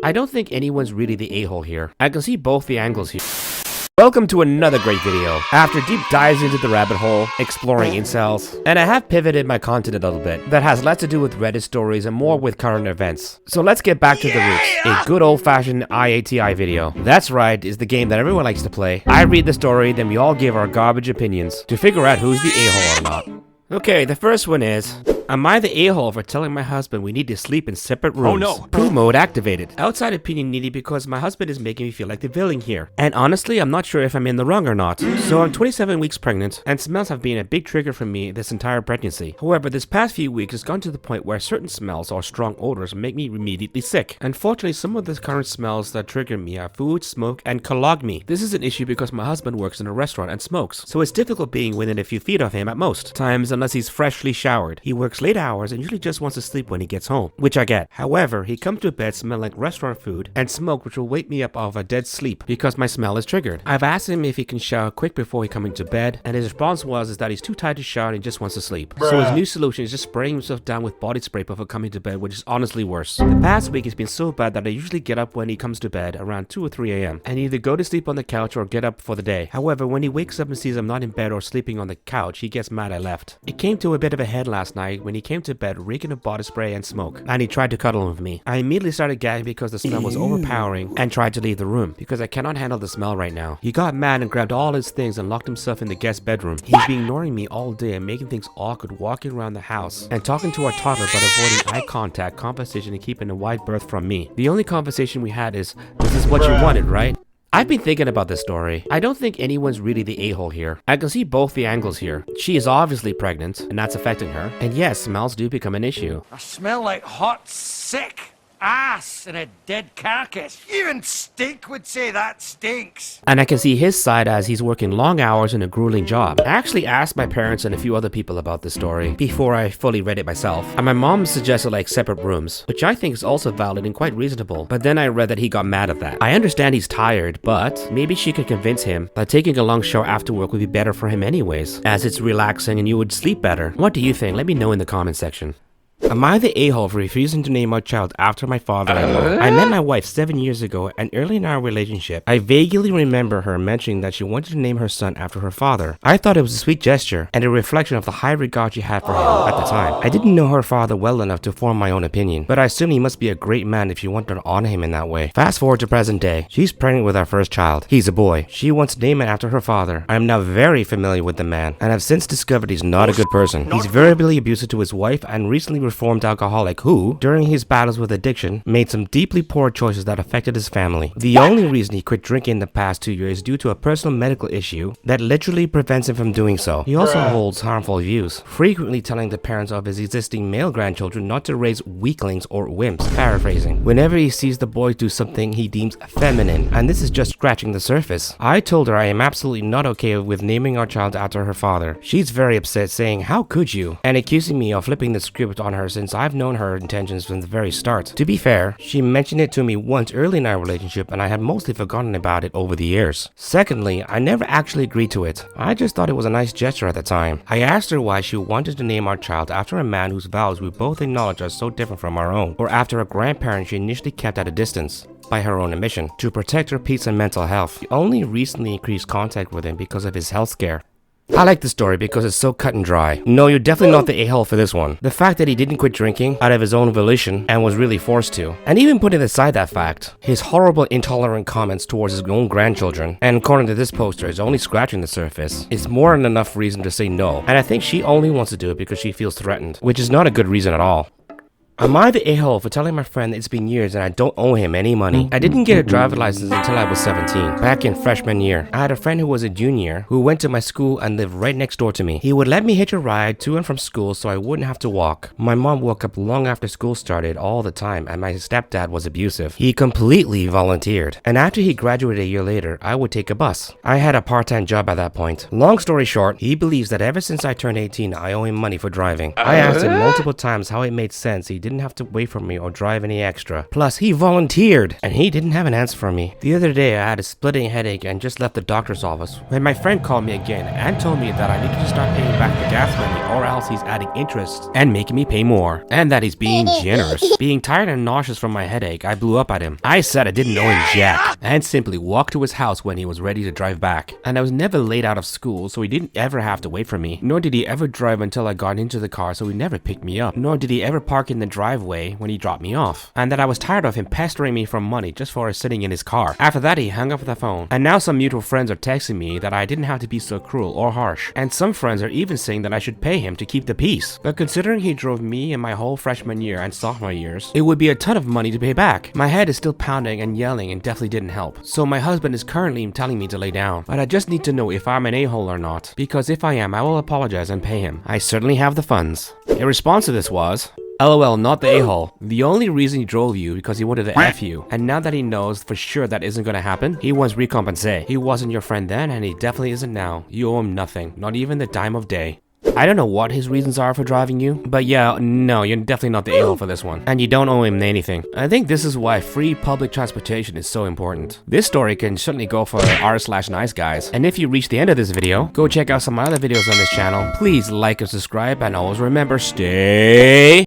I don't think anyone's really the a-hole here. I can see both the angles here. Welcome to another great video. After deep dives into the rabbit hole, exploring incels, and I have pivoted my content a little bit. That has less to do with Reddit stories and more with current events. So let's get back to the roots. A good old-fashioned AITA video. That's right, is the game that everyone likes to play. I read the story, then we all give our garbage opinions to figure out who's the a-hole or not. Okay, the first one is, am I the a-hole for telling my husband we need to sleep in separate rooms? Oh no! Poo mode activated. Outside opinion needed because my husband is making me feel like the villain here. And honestly, I'm not sure if I'm in the wrong or not. So I'm 27 weeks pregnant, and smells have been a big trigger for me this entire pregnancy. However, this past few weeks has gone to the point where certain smells or strong odors make me immediately sick. Unfortunately, some of the current smells that trigger me are food, smoke, and clog me. This is an issue because my husband works in a restaurant and smokes, so it's difficult being within a few feet of him at most times unless he's freshly showered. He works late hours and usually just wants to sleep when he gets home, which I get. However, he comes to bed smelling like restaurant food and smoke, which will wake me up off a dead sleep because my smell is triggered. I've asked him if he can shower quick before he coming to bed, and his response was that he's too tired to shower and he just wants to sleep. So his new solution is just spraying himself down with body spray before coming to bed, which is honestly worse. The past week has been so bad that I usually get up when he comes to bed around 2 or 3 a.m. and either go to sleep on the couch or get up for the day. However, when he wakes up and sees I'm not in bed or sleeping on the couch, he gets mad I left. It came to a bit of a head last night when he came to bed reeking of body spray and smoke, and he tried to cuddle with me. I immediately started gagging because the smell was overpowering and tried to leave the room because I cannot handle the smell right now. He got mad and grabbed all his things and locked himself in the guest bedroom. He's been ignoring me all day and making things awkward, walking around the house and talking to our toddler but avoiding eye contact, conversation, and keeping a wide berth from me. The only conversation we had is, "This is what you wanted, right?" I've been thinking about this story. I don't think anyone's really the a-hole here. I can see both the angles here. She is obviously pregnant, and that's affecting her. And yes, smells do become an issue. I smell like hot, sick ass and a dead carcass. Even Stink would say that stinks. And I can see his side as he's working long hours in a grueling job. I actually asked my parents and a few other people about this story before I fully read it myself. And my mom suggested like separate rooms, which I think is also valid and quite reasonable. But then I read that he got mad at that. I understand he's tired, but maybe she could convince him that taking a long shower after work would be better for him anyways, as it's relaxing and you would sleep better. What do you think? Let me know in the comment section. Am I the a-hole for refusing to name our child after my father-in-law? I met my wife 7 years ago, and early in our relationship, I vaguely remember her mentioning that she wanted to name her son after her father. I thought it was a sweet gesture and a reflection of the high regard she had for him at the time. I didn't know her father well enough to form my own opinion, but I assume he must be a great man if she wanted to honor him in that way. Fast forward to present day. She's pregnant with our first child. He's a boy. She wants to name it after her father. I am now very familiar with the man, and have since discovered he's not a good person. He's verbally abusive to his wife and recently reformed alcoholic who, during his battles with addiction, made some deeply poor choices that affected his family. The only reason he quit drinking in the past 2 years is due to a personal medical issue that literally prevents him from doing so. He also holds harmful views, frequently telling the parents of his existing male grandchildren not to raise weaklings or wimps, paraphrasing, whenever he sees the boys do something he deems feminine, and this is just scratching the surface. I told her I am absolutely not okay with naming our child after her father. She's very upset, saying, "How could you?" and accusing me of flipping the script on her since I've known her intentions from the very start. To be fair, she mentioned it to me once early in our relationship and I had mostly forgotten about it over the years. Secondly, I never actually agreed to it. I just thought it was a nice gesture at the time. I asked her why she wanted to name our child after a man whose vows we both acknowledge are so different from our own, or after a grandparent she initially kept at a distance, by her own admission, to protect her peace and mental health. She only recently increased contact with him because of his health scare. I like the story because it's so cut and dry. No, you're definitely not the a-hole for this one. The fact that he didn't quit drinking out of his own volition and was really forced to. And even putting aside that fact, his horrible intolerant comments towards his own grandchildren, and according to this poster is only scratching the surface, is more than enough reason to say no. And I think she only wants to do it because she feels threatened, which is not a good reason at all. Am I the a-hole for telling my friend that it's been years and I don't owe him any money? I didn't get a driver's license until I was 17, back in freshman year. I had a friend who was a junior who went to my school and lived right next door to me. He would let me hitch a ride to and from school so I wouldn't have to walk. My mom woke up long after school started all the time and my stepdad was abusive. He completely volunteered. And after he graduated a year later, I would take a bus. I had a part-time job at that point. Long story short, he believes that ever since I turned 18, I owe him money for driving. I asked him multiple times how it made sense he didn't have to wait for me or drive any extra. Plus, he volunteered, and he didn't have an answer for me. The other day, I had a splitting headache and just left the doctor's office when my friend called me again and told me that I needed to start paying back the gas money or else he's adding interest and making me pay more. And that he's being generous. Being tired and nauseous from my headache, I blew up at him. I said I didn't know him jack and simply walked to his house when he was ready to drive back. And I was never late out of school, so he didn't ever have to wait for me. Nor did he ever drive until I got into the car, so he never picked me up. Nor did he ever park in the driveway when he dropped me off. And that I was tired of him pestering me for money just for sitting in his car. After that, he hung up the phone. And now some mutual friends are texting me that I didn't have to be so cruel or harsh. And some friends are even saying that I should pay him to keep the peace. But considering he drove me in my whole freshman year and sophomore years, it would be a ton of money to pay back. My head is still pounding and yelling and definitely didn't help. So my husband is currently telling me to lay down. But I just need to know if I'm an a-hole or not. Because if I am, I will apologize and pay him. I certainly have the funds. A response to this was, LOL, not the a-hole. The only reason he drove you because he wanted to F you. And now that he knows for sure that isn't gonna happen, he wants recompense. He wasn't your friend then and he definitely isn't now. You owe him nothing, not even the dime of day. I don't know what his reasons are for driving you, but yeah, no, you're definitely not the a-hole for this one. And you don't owe him anything. I think this is why free public transportation is so important. This story can certainly go for r/nice guys. And if you reach the end of this video, go check out some other videos on this channel. Please like and subscribe, and always remember, stay